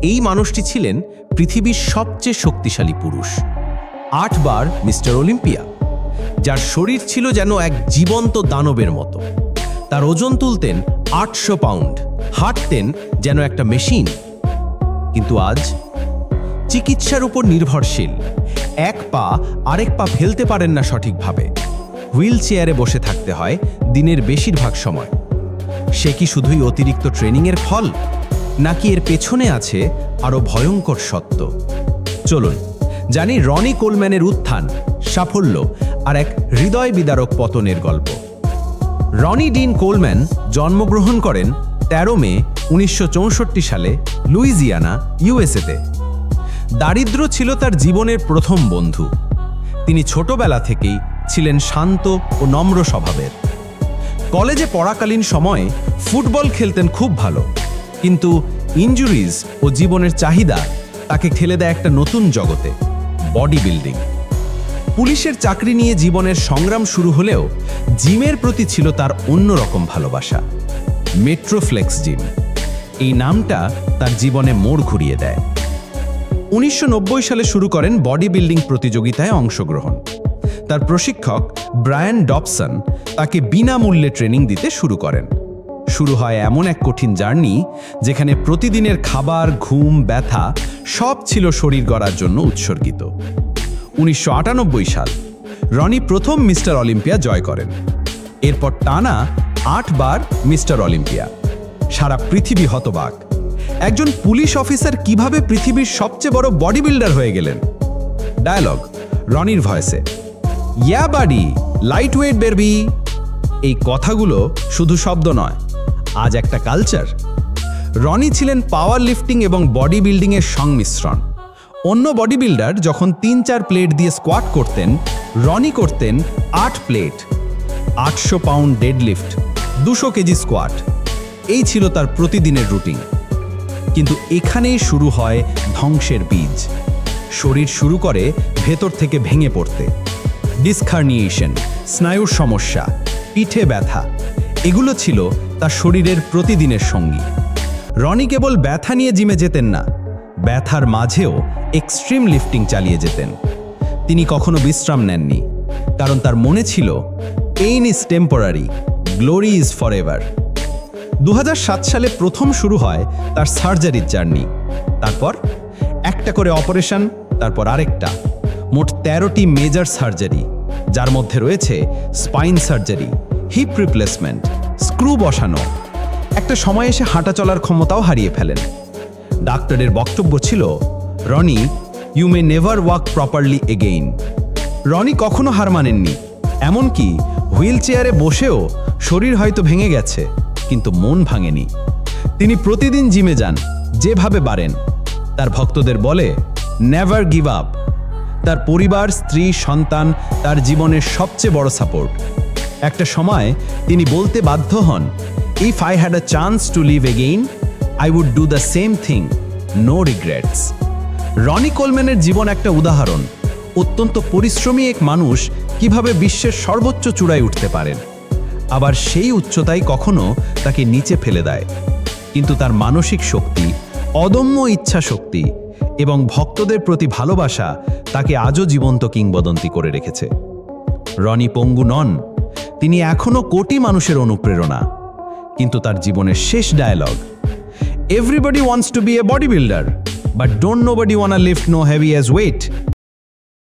এই মানুষটি ছিলেন পৃথিবীর সবচেয়ে শক্তিশালী পুরুষ, 8 বার মিস্টার অলিম্পিয়া, যার শরীর ছিল যেন এক জীবন্ত দানবের মতো। তার ওজন তুলতেন 800 পাউন্ড, হাঁটতেন যেন একটা মেশিন। কিন্তু আজ চিকিৎসার উপর নির্ভরশীল, এক পা আরেক পা ফেলতে পারেন না সঠিকভাবে, হুইল চেয়ারে বসে থাকতে হয় দিনের বেশিরভাগ সময়। সে কি শুধুই অতিরিক্ত ট্রেনিংয়ের ফল, নাকি এর পেছনে আছে আরও ভয়ঙ্কর সত্য? চলুন জানি রনি কোলম্যানের উত্থান, সাফল্য আর এক হৃদয় বিদারক পতনের গল্প। রনি ডিন কোলম্যান জন্মগ্রহণ করেন 13 মে 1964 সালে লুইজিয়ানা, ইউএসএতে। দারিদ্র্য ছিল তার জীবনের প্রথম বন্ধু। তিনি ছোটবেলা থেকেই ছিলেন শান্ত ও নম্র স্বভাবের। কলেজে পড়াকালীন সময়ে ফুটবল খেলতেন খুব ভালো, কিন্তু ইনজুরিজ ও জীবনের চাহিদা তাকে ঠেলে দেয় একটা নতুন জগতে, বডি বিল্ডিং। পুলিশের চাকরি নিয়ে জীবনের সংগ্রাম শুরু হলেও জিমের প্রতি ছিল তার অন্যরকম ভালোবাসা। মেট্রোফ্লেক্স জিম, এই নামটা তার জীবনে মোড় ঘুরিয়ে দেয়। 1990 সালে শুরু করেন বডি বিল্ডিং প্রতিযোগিতায় অংশগ্রহণ। তার প্রশিক্ষক ব্রায়ান ডবসন তাকে বিনামূল্যে ট্রেনিং দিতে শুরু করেন। শুরু হয় এমন এক কঠিন জার্নি যেখানে প্রতিদিনের খাবার, ঘুম, ব্যথা সব ছিল শরীর গড়ার জন্য উৎসর্গিত। 1998 সাল রনি প্রথম মিস্টার অলিম্পিয়া জয় করেন। এরপর টানা 8 বার মিস্টার অলিম্পিয়া। সারা পৃথিবী হতবাক, একজন পুলিশ অফিসার কিভাবে পৃথিবীর সবচেয়ে বড় বডি বিল্ডার হয়ে গেলেন। ডায়ালগ রনির ভয়েসে, ইয়া বাডি, লাইট ওয়েট বেরবি। এই কথাগুলো শুধু শব্দ নয়, আজ একটা কালচার। রনি ছিলেন পাওয়ার লিফটিং এবং বডি বিল্ডিংয়ের সংমিশ্রণ। অন্য বডি বিল্ডার যখন 3-4 প্লেট দিয়ে স্কোয়াট করতেন, রনি করতেন 8 plate, 800 pound deadlift, 200 KG squat. এই ছিল তার প্রতিদিনের রুটিন। কিন্তু এখানেই শুরু হয় ধ্বংসের বীজ। শরীর শুরু করে ভেতর থেকে ভেঙে পড়তে। ডিসহার্নিয়েশন, স্নায়ুর সমস্যা, পিঠে ব্যথা, এগুলো ছিল তার শরীরের প্রতিদিনের সঙ্গী। রনি কেবল ব্যথা নিয়ে জিমে যেতেন না, ব্যথার মাঝেও এক্সট্রিম লিফটিং চালিয়ে যেতেন। তিনি কখনো বিশ্রাম নেননি, কারণ তার মনে ছিল pain is temporary, glory is forever. 2007 সালে প্রথম শুরু হয় তার সার্জারির জার্নি। তারপর একটা করে অপারেশন, তারপর আরেকটা, মোট 13টি মেজর সার্জারি, যার মধ্যে রয়েছে spine surgery, hip replacement, screw বসানো। একটা সময় এসে হাঁটা চলার ক্ষমতাও হারিয়ে ফেলেন। ডাক্তারের বক্তব্য ছিল, Ronnie, you may never walk properly again. Ronnie কখনো হার মানেননি, এমনকি হুইল চেয়ারে বসেও শরীর হয়তো ভেঙে গেছে, কিন্তু মন ভাঙেনি। তিনি প্রতিদিন জিমে যান, যেভাবে পারেন। তার ভক্তদের বলে, নেভার গিভ আপ। তার পরিবার, স্ত্রী, সন্তান তার জীবনের সবচেয়ে বড় সাপোর্ট। একটা সময় তিনি বলতে বাধ্য হন, if I had a chance to live again, I would do the same thing, no regrets. Ronnie কোলম্যানের জীবন একটা উদাহরণ। অত্যন্ত পরিশ্রমী এক মানুষ কিভাবে বিশ্বের সর্বোচ্চ চূড়ায় উঠতে পারেন, আবার সেই উচ্চতাই কখনো তাকে নিচে ফেলে দেয়। কিন্তু তার মানসিক শক্তি, অদম্য ইচ্ছা শক্তি এবং ভক্তদের প্রতি ভালোবাসা তাকে আজও জীবন্ত কিংবদন্তি করে রেখেছে। রনি পঙ্গু নন, তিনি এখনো কোটি মানুষের অনুপ্রেরণা। কিন্তু তার জীবনের শেষ dialogue, everybody wants to be a body builder, but don't nobody wanna lift no heavy ass wait.